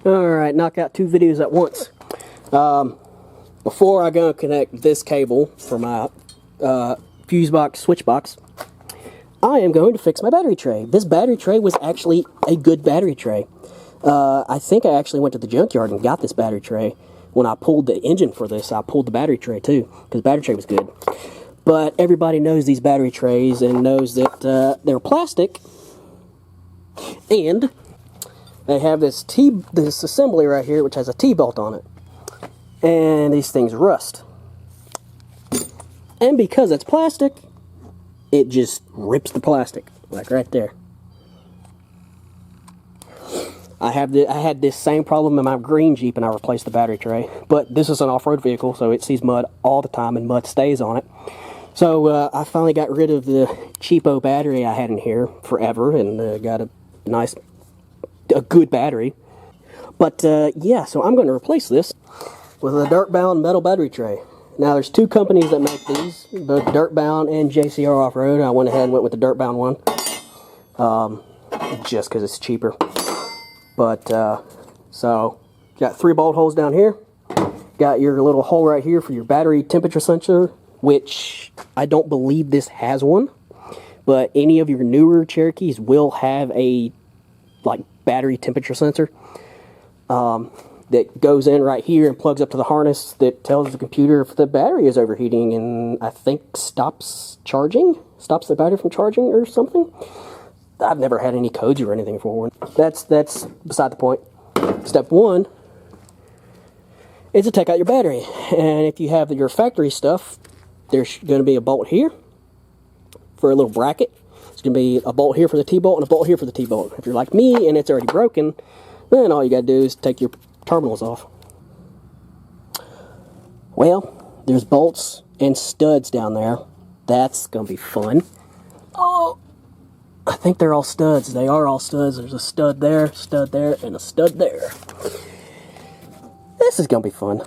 Alright, knock out 2 videos at once. Before I go connect this cable for my fuse box, switch box, I am going to fix my battery tray. This battery tray was actually a good battery tray. I think I actually went to the junkyard and got this battery tray. When I pulled the engine for this, I pulled the battery tray too, because the battery tray was good. But everybody knows these battery trays and knows that they're plastic, and they have this assembly right here which has a T-bolt on it, and these things rust. And because it's plastic, it just rips the plastic, like right there. I had this same problem in my green Jeep, and I replaced the battery tray. But this is an off-road vehicle, so it sees mud all the time, and mud stays on it. So I finally got rid of the cheapo battery I had in here forever, and got a good battery. But yeah, so I'm going to replace this with a DirtBound metal battery tray. Now there's 2 companies that make these, both DirtBound and JCR Offroad. I went ahead and went with the DirtBound one, just because it's cheaper. But, so, got 3 bolt holes down here. Got your little hole right here for your battery temperature sensor, which I don't believe this has one. But any of your newer Cherokees will have a, like, battery temperature sensor that goes in right here and plugs up to the harness that tells the computer if the battery is overheating and I think stops the battery from charging or something. I've never had any codes or anything for one. That's beside the point. Step 1 is to take out your battery. And if you have your factory stuff, there's going to be a bolt here for a little bracket. There's going to be a bolt here for the T-bolt and a bolt here for the T-bolt. If you're like me and it's already broken, then all you got to do is take your terminals off. Well, there's bolts and studs down there. That's going to be fun. Oh! I think they're all studs. They are all studs. There's a stud there, and a stud there. This is going to be fun.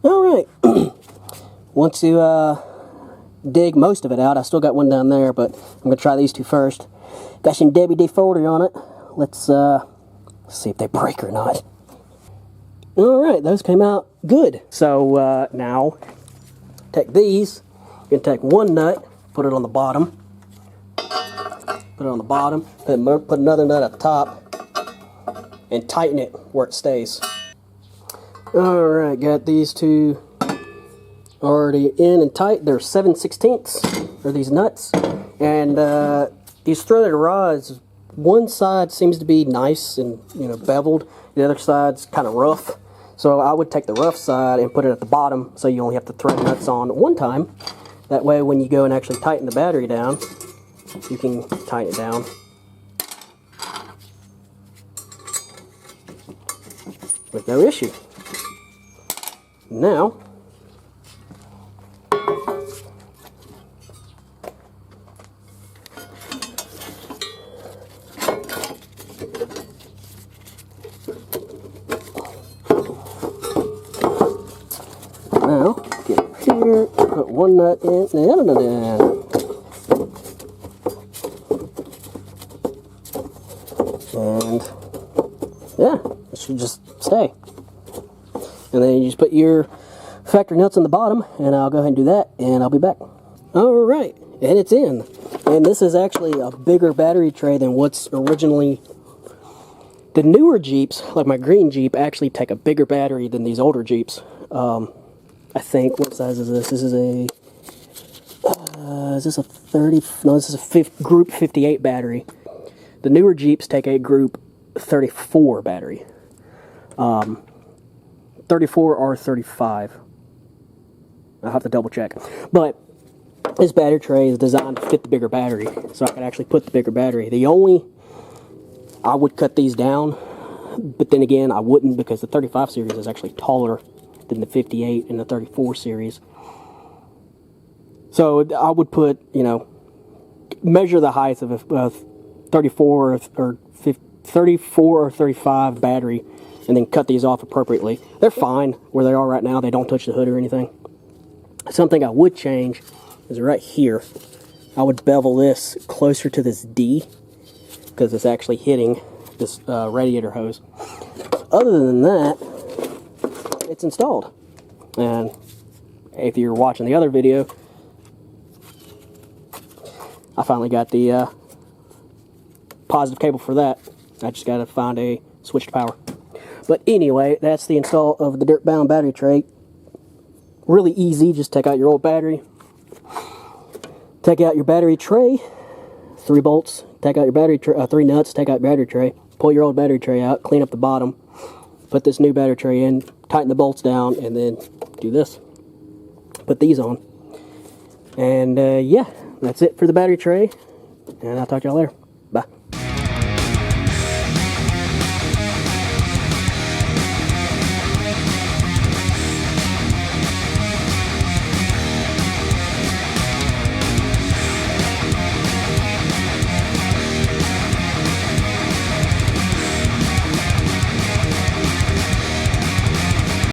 Alright. Once you dig most of it out, I still got one down there, but I'm going to try these 2 first. Got some WD-40 on it. Let's see if they break or not. Alright, those came out good. So now, take these. You're going to take one nut, put it on the bottom. Put it on the bottom, put another nut at the top, and tighten it where it stays. Alright, got these 2 already in and tight. They're 7/16 are these nuts. And these threaded rods, one side seems to be nice and beveled, the other side's kind of rough. So I would take the rough side and put it at the bottom so you only have to thread nuts on one time. That way when you go and actually tighten the battery down, you can tighten it down. With no issue. Now, get up here, put one nut in, and the other nut in. And yeah, it should just stay. And then you just put your factory nuts on the bottom, and I'll go ahead and do that, and I'll be back. Alright, and it's in. And this is actually a bigger battery tray than what's originally... The newer Jeeps, like my green Jeep, actually take a bigger battery than these older Jeeps. I think, what size is this? This is a... is this a 30... No, this is a Group 58 battery. The newer Jeeps take a Group 34 battery. 34 or 35. I'll have to double check. But this battery tray is designed to fit the bigger battery. So I can actually put the bigger battery. I would cut these down. But then again, I wouldn't because the 35 series is actually taller than the 58 and the 34 series. So I would put, measure the height of a 34 or 34 or 35 battery and then cut these off appropriately. They're fine where they are right now. They don't touch the hood or anything. Something I would change is right here. I would bevel this closer to this D because it's actually hitting this radiator hose. Other than that, it's installed. And if you're watching the other video, I finally got the positive cable for that. I just got to find a switch to power. But anyway, that's the install of the DirtBound battery tray. Really easy. Just take out your old battery. Take out your battery tray. 3 bolts. Take out your battery tray. 3 nuts. Take out your battery tray. Pull your old battery tray out. Clean up the bottom. Put this new battery tray in. Tighten the bolts down. And then do this. Put these on. And yeah, that's it for the battery tray. And I'll talk to y'all later.